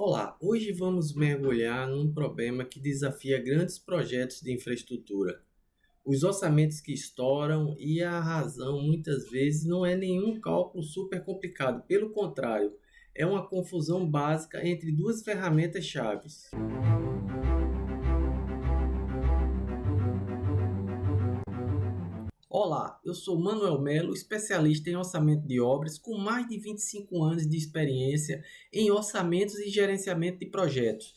Olá, hoje vamos mergulhar num problema que desafia grandes projetos de infraestrutura. Os orçamentos que estouram e a razão muitas vezes não é nenhum cálculo super complicado, pelo contrário, é uma confusão básica entre duas ferramentas-chave. Olá, eu sou Manuel Melo, especialista em orçamento de obras, com mais de 25 anos de experiência em orçamentos e gerenciamento de projetos.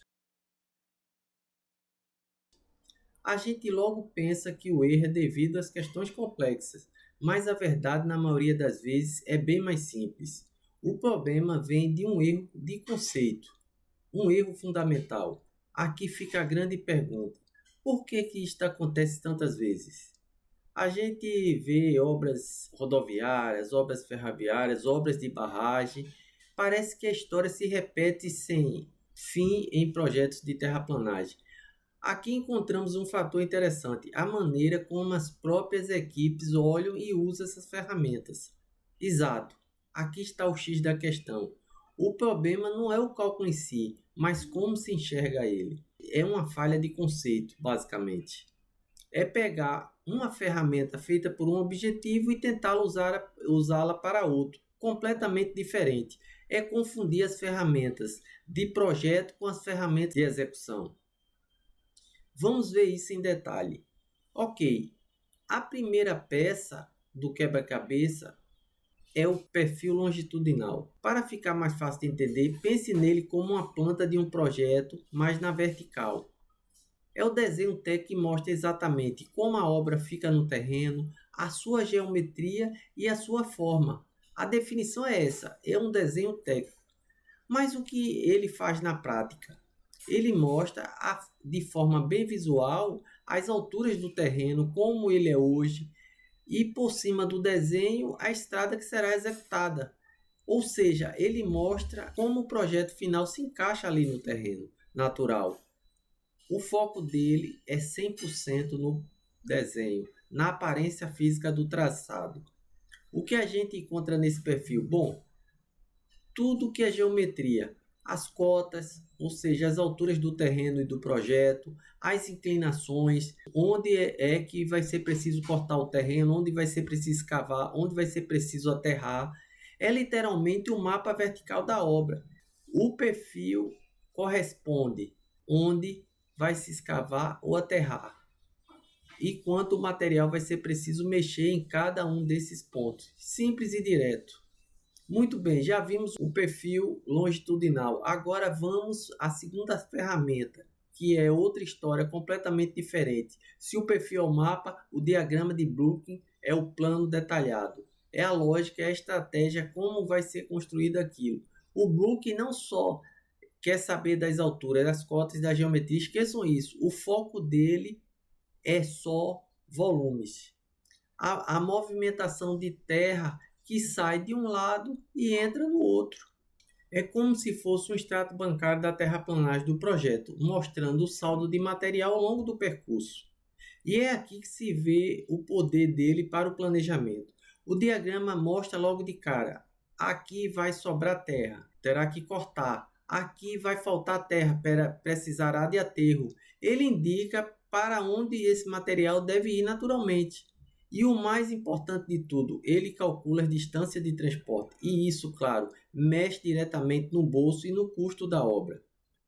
A gente logo pensa que o erro é devido às questões complexas, mas a verdade, na maioria das vezes, é bem mais simples. O problema vem de um erro de conceito, um erro fundamental. Aqui fica a grande pergunta: por que isto acontece tantas vezes? A gente vê obras rodoviárias, obras ferroviárias, obras de barragem. Parece que a história se repete sem fim em projetos de terraplanagem. Aqui encontramos um fator interessante: a maneira como as próprias equipes olham e usam essas ferramentas. Exato, aqui está o X da questão. O problema não é o cálculo em si, mas como se enxerga ele. É uma falha de conceito, basicamente. É pegar uma ferramenta feita por um objetivo e tentar usá-la para outro, completamente diferente. É confundir as ferramentas de projeto com as ferramentas de execução. Vamos ver isso em detalhe. Ok, a primeira peça do quebra-cabeça é o perfil longitudinal. Para ficar mais fácil de entender, pense nele como uma planta de um projeto, mas na vertical. É o desenho técnico que mostra exatamente como a obra fica no terreno, a sua geometria e a sua forma. A definição é essa, é um desenho técnico. Mas o que ele faz na prática? Ele mostra de forma bem visual as alturas do terreno, como ele é hoje, e por cima do desenho a estrada que será executada. Ou seja, ele mostra como o projeto final se encaixa ali no terreno natural. O foco dele é 100% no desenho, na aparência física do traçado. O que a gente encontra nesse perfil? Bom, tudo que é geometria, as cotas, ou seja, as alturas do terreno e do projeto, as inclinações, onde é que vai ser preciso cortar o terreno, onde vai ser preciso escavar, onde vai ser preciso aterrar. É literalmente o mapa vertical da obra. O perfil corresponde onde vai se escavar ou aterrar e quanto material vai ser preciso mexer em cada um desses pontos. Simples e direto. Muito bem, já vimos o perfil longitudinal. Agora vamos à segunda ferramenta, que é outra história completamente diferente. Se o perfil é o mapa, o diagrama de Blueprint é o plano detalhado. É a lógica, é a estratégia, como vai ser construído aquilo. O Blueprint não só quer saber das alturas, das cotas, da geometria, esqueçam isso. O foco dele é só volumes. A movimentação de terra que sai de um lado e entra no outro. É como se fosse um extrato bancário da terraplanagem do projeto, mostrando o saldo de material ao longo do percurso. E é aqui que se vê o poder dele para o planejamento. O diagrama mostra logo de cara: aqui vai sobrar terra, terá que cortar. Aqui vai faltar terra, precisará de aterro. Ele indica para onde esse material deve ir naturalmente. E o mais importante de tudo, ele calcula a distância de transporte. E isso, claro, mexe diretamente no bolso e no custo da obra.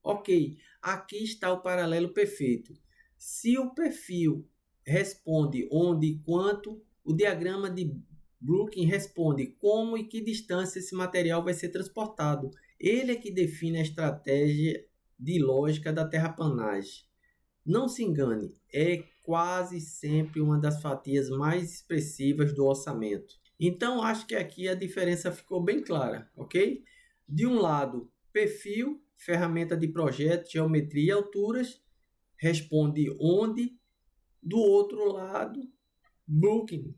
Ok, aqui está o paralelo perfeito. Se o perfil responde onde e quanto, o diagrama de Blueprint responde como e que distância esse material vai ser transportado. Ele é que define a estratégia de lógica da terraplanagem. Não se engane, é quase sempre uma das fatias mais expressivas do orçamento. Então, acho que aqui a diferença ficou bem clara, ok? De um lado, perfil, ferramenta de projeto, geometria e alturas, responde onde. Do outro lado, Blueprint,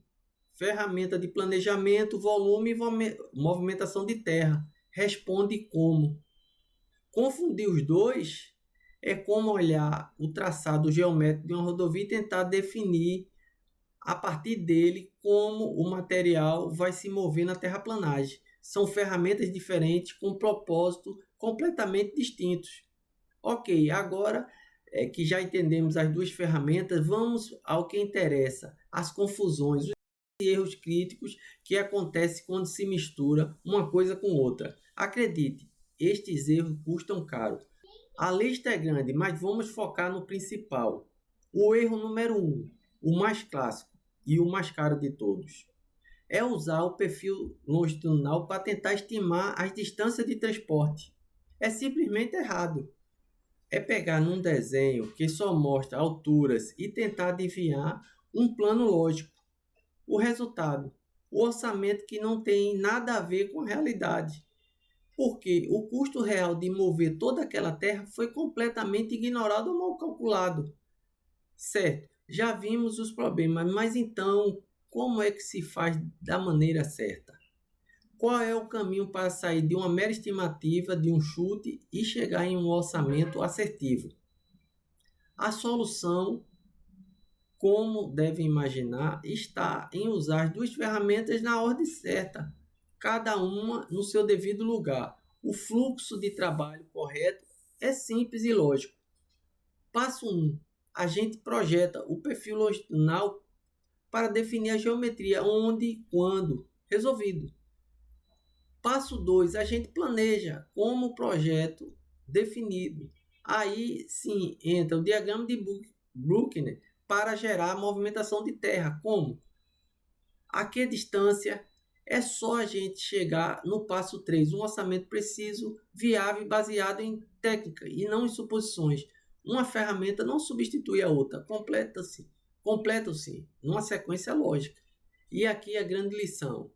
ferramenta de planejamento, volume e movimentação de terra, responde como. Confundir os dois é como olhar o traçado geométrico de uma rodovia e tentar definir a partir dele como o material vai se mover na terraplanagem. São ferramentas diferentes com propósito completamente distintos. Ok, agora que já entendemos as duas ferramentas, vamos ao que interessa, as confusões, os erros críticos que acontecem quando se mistura uma coisa com outra. Acredite, estes erros custam caro. A lista é grande, mas vamos focar no principal. O erro número 1, o mais clássico e o mais caro de todos, é usar o perfil longitudinal para tentar estimar as distâncias de transporte. É simplesmente errado. É pegar num desenho que só mostra alturas e tentar adivinhar um plano lógico. O resultado, o orçamento que não tem nada a ver com a realidade. Porque o custo real de mover toda aquela terra foi completamente ignorado ou mal calculado. Certo, já vimos os problemas, mas então como é que se faz da maneira certa? Qual é o caminho para sair de uma mera estimativa, de um chute e chegar em um orçamento assertivo? A solução, como devem imaginar, está em usar as duas ferramentas na ordem certa, cada uma no seu devido lugar. O fluxo de trabalho correto é simples e lógico. Passo 1. A gente projeta o perfil longitudinal para definir a geometria, onde, quando, resolvido. Passo 2, a gente planeja como o projeto definido. Aí sim entra o diagrama de Bruckner para gerar a movimentação de terra. Como? A que distância? É só a gente chegar no passo 3, um orçamento preciso, viável e baseado em técnica e não em suposições. Uma ferramenta não substitui a outra, completam-se numa sequência lógica. E aqui a grande lição.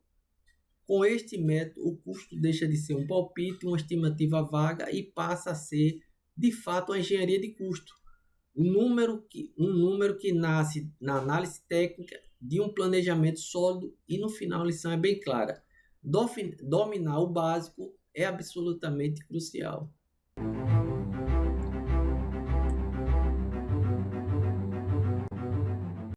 Com este método, o custo deixa de ser um palpite, uma estimativa vaga e passa a ser, de fato, uma engenharia de custo. Um número que nasce na análise técnica de um planejamento sólido e, no final, a lição é bem clara. Dominar o básico é absolutamente crucial.